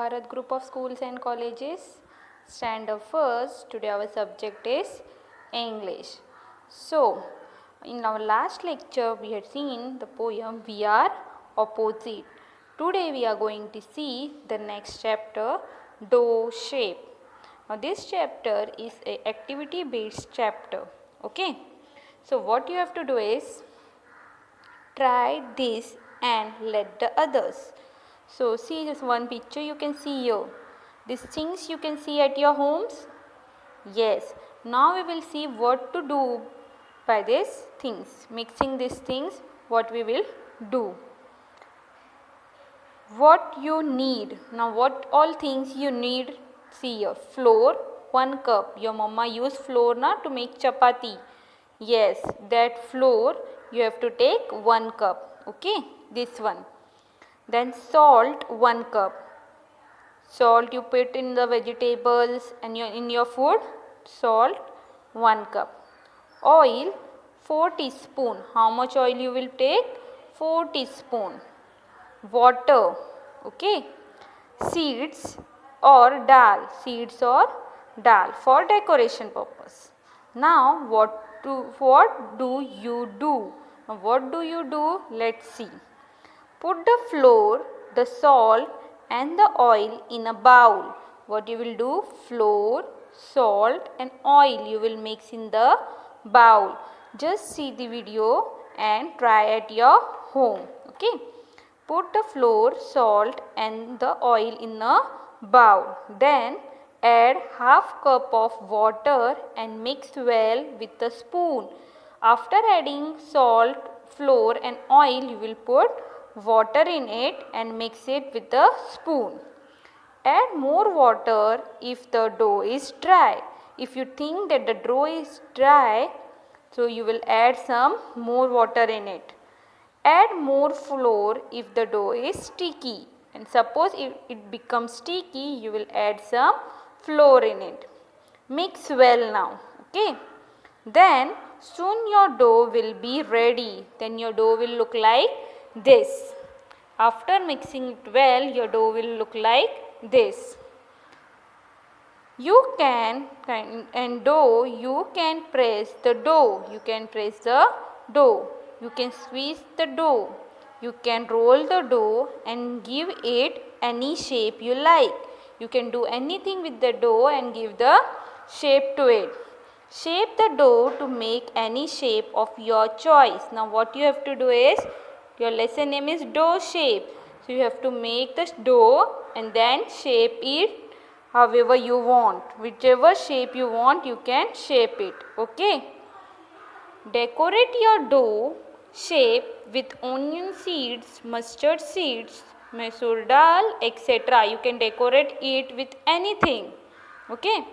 Bharat Group of Schools and Colleges. Standard first. Today our subject is English. So, in our last lecture we had seen the poem We Are Opposite. Today we are going to see the next chapter, Do Shape. Now this chapter is a activity based chapter. Okay. So what you have to do is try this and let the others. So see this one picture you can see here. These things you can see at your homes. Yes. Now we will see what to do by these things. Mixing these things, what we will do. What you need. Now what all things you need. See here. Flour, 1 cup. Your mama use flour na to make chapati. Yes, that flour you have to take 1 cup. Okay, this one. Then salt, 1 cup. Salt you put in the vegetables and in your food. Salt, 1 cup. Oil, 4 teaspoon. How much oil you will take? 4 teaspoon. Water, okay. Seeds or dal. Seeds or dal for decoration purpose. Now what do you do? Now what do you do? Let's see. Put the flour, the salt and the oil in a bowl. What you will do? Flour, salt and oil you will mix in the bowl. Just see the video and try at your home. Okay. Put the flour, salt and the oil in a bowl. Then add half cup of water and mix well with a spoon. After adding salt, flour and oil, you will put water in it and mix it with a spoon. Add more water if the dough is dry. If you think that the dough is dry, so you will add some more water in it. Add more flour if the dough is sticky. And suppose if it becomes sticky, you will add some flour in it. Mix well now. Okay. Then soon your dough will be ready. Then your dough will look like this. After mixing it well, your dough will look like this. You can press the dough. You can press the dough. You can squeeze the dough. You can roll the dough and give it any shape you like. You can do anything with the dough and give the shape to it. Shape the dough to make any shape of your choice. Now what you have to do is, your lesson name is dough shape. So you have to make the dough and then shape it however you want. Whichever shape you want, you can shape it. Okay. Decorate your dough shape with onion seeds, mustard seeds, masoor dal, etc. You can decorate it with anything. Okay.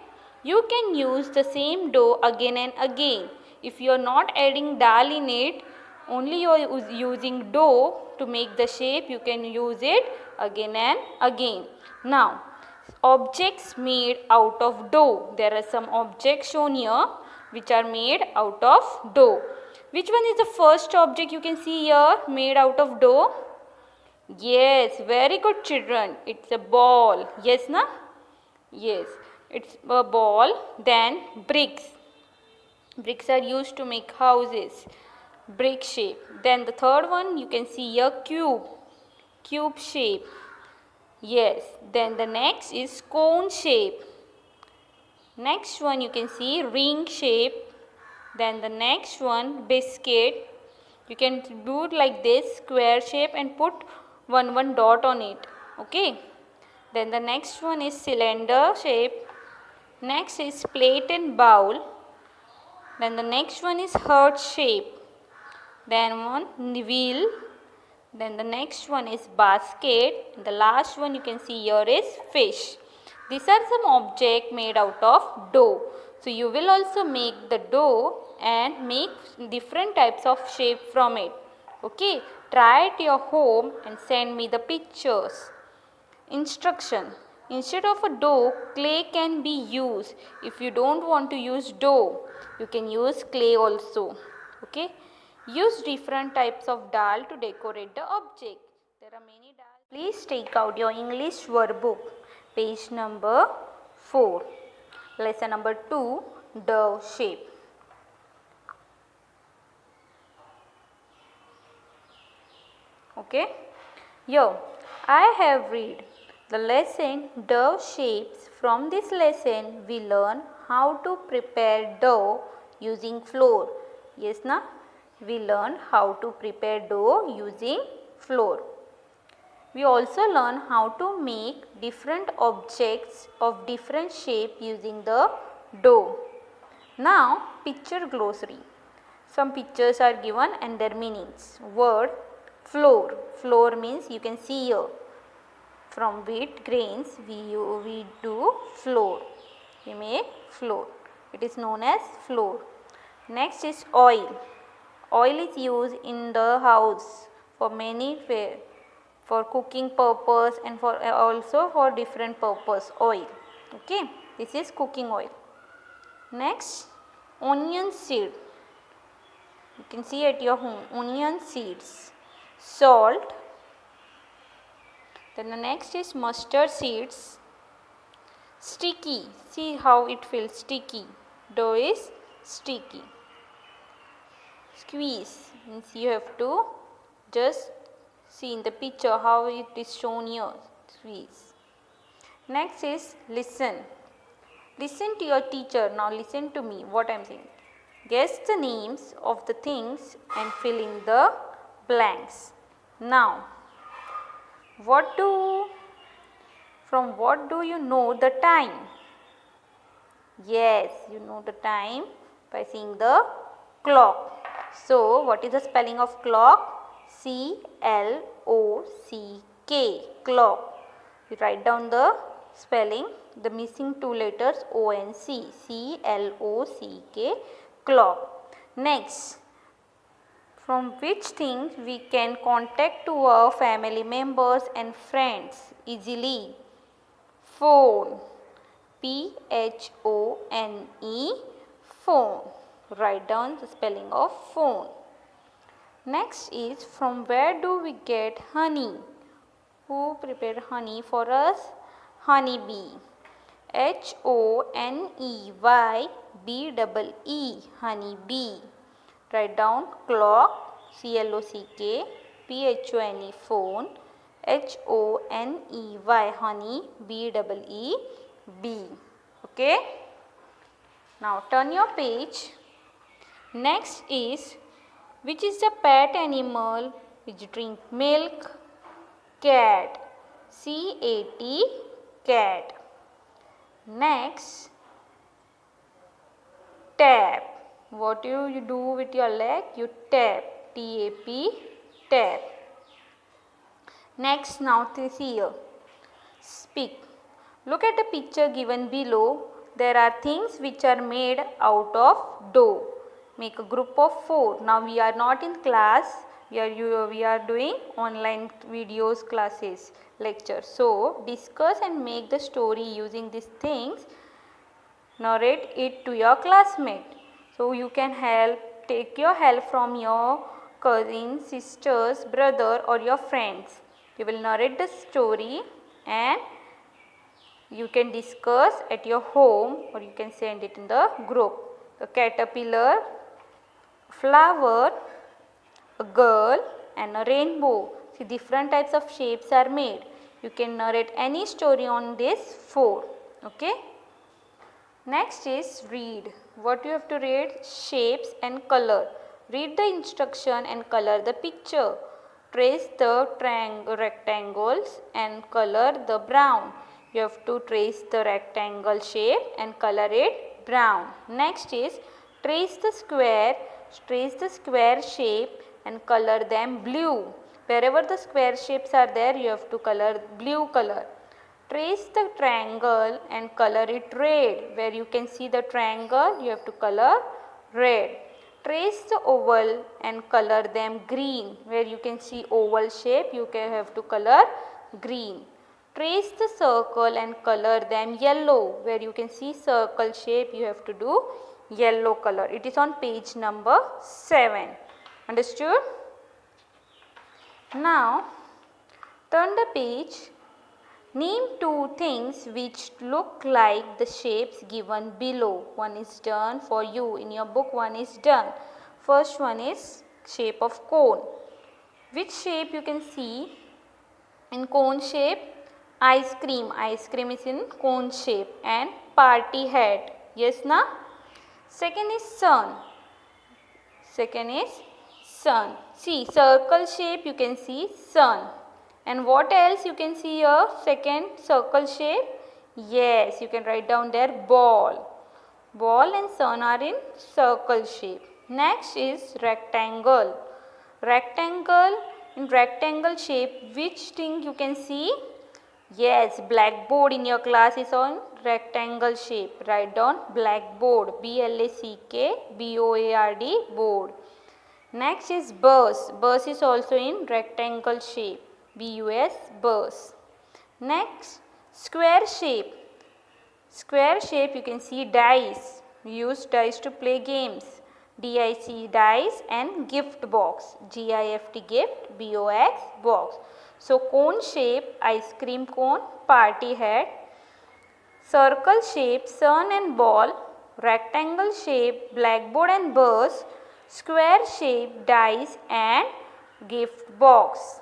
You can use the same dough again and again. If you are not adding dal in it, only you are using dough to make the shape, you can use it again and again. Now, objects made out of dough. There are some objects shown here which are made out of dough. Which one is the first object you can see here made out of dough? Yes, very good children. It's a ball. Yes, na? Yes, it's a ball. Then bricks. Bricks are used to make houses. Brick shape. Then the third one you can see here cube. Cube shape. Yes. Then the next is cone shape. Next one you can see ring shape. Then the next one biscuit. You can do it like this, square shape and put one dot on it. Okay. Then the next one is cylinder shape. Next is plate and bowl. Then the next one is heart shape. Then one wheel. Then the next one is basket. The last one you can see here is fish. These are some objects made out of dough. So you will also make the dough and make different types of shape from it. Okay. Try at your home and send me the pictures. Instruction. Instead of a dough, clay can be used. If you don't want to use dough, you can use clay also. Okay. Use different types of dal to decorate the object. There are many dal. Please take out your English workbook, page number 4, lesson number 2, dove shape. Okay, here I have read the lesson dove shapes. From this lesson we learn how to prepare dough using flour. Yes na? We learn how to prepare dough using flour. We also learn how to make different objects of different shape using the dough. Now picture glossary. Some pictures are given and their meanings. Word flour. Flour means you can see here. From wheat grains we do flour. We make flour. It is known as flour. Next is oil. Oil is used in the house for many for cooking purpose and for also for different purpose. Oil. Okay. This is cooking oil. Next, onion seed. You can see at your home onion seeds. Salt. Then the next is mustard seeds. Sticky. See how it feels sticky. Dough is sticky. Squeeze means you have to just see in the picture how it is shown here. Squeeze. Next is listen. Listen to your teacher. Now listen to me what I am saying. Guess the names of the things and fill in the blanks. Now, from what do you know the time? Yes, you know the time by seeing the clock. So, what is the spelling of clock? C-L-O-C-K, clock. You write down the spelling, the missing two letters O-N-C, C-L-O-C-K, clock. Next, from which things we can contact to our family members and friends easily? Phone. P-H-O-N-E, phone. Write down the spelling of phone. Next is from where do we get honey? Who prepared honey for us? Honey bee. H-O-N-E-Y-B-E-E, honey bee. Write down clock, C-L-O-C-K, P-H-O-N-E, phone, H-O-N-E-Y, honey, B-E-E-B. Okay. Now turn your page. Next is, which is the pet animal which drink milk? Cat. C-A-T, cat. Next, tap. What do you do with your leg? You tap. T-A-P, tap. Next, now see here. Speak. Look at the picture given below. There are things which are made out of dough. Make a group of 4. Now we are not in class. We are doing online videos, classes, lectures. So discuss and make the story using these things. Narrate it to your classmate. So you can take your help from your cousins, sisters, brother or your friends. You will narrate the story and you can discuss at your home or you can send it in the group. A caterpillar, flower, a girl and a rainbow. See, different types of shapes are made. You can narrate any story on this 4. Okay. Next is read. What you have to read? Shapes and color. Read the instruction and color the picture. Trace the rectangles and color the brown. You have to trace the rectangle shape and color it brown. Next is trace the square shape and color them blue. Wherever the square shapes are there, you have to color blue color. Trace the triangle and color it red. Where you can see the triangle, you have to color red. Trace the oval and color them green. Where you can see oval shape, you have to color green. Trace the circle and color them yellow. Where you can see circle shape, you have to do yellow color. It is on page number 7. Understood? Now, Turn the page. Name two things which look like the shapes given below. One is done for you. In your book, one is done. First one is shape of cone. Which shape you can see in cone shape? Ice cream. Ice cream is in cone shape. And party hat. Yes, na? Second is sun. Second is sun. See, circle shape you can see sun. And what else you can see here? Second circle shape. Yes, you can write down there ball. Ball and sun are in circle shape. Next is rectangle. Rectangle, in rectangle shape, which thing you can see? Yes, blackboard in your class is on rectangle shape. Write down blackboard. BLACKBOARD, board. Next is bus. Bus is also in rectangle shape. BUS, bus. Next, square shape. Square shape you can see dice. We use dice to play games. DIC, dice, and gift box. GIFT, gift, BOX, box. So cone shape, ice cream cone, party hat. Circle shape, sun and ball. Rectangle shape, blackboard and bus. Square shape, dice and gift box.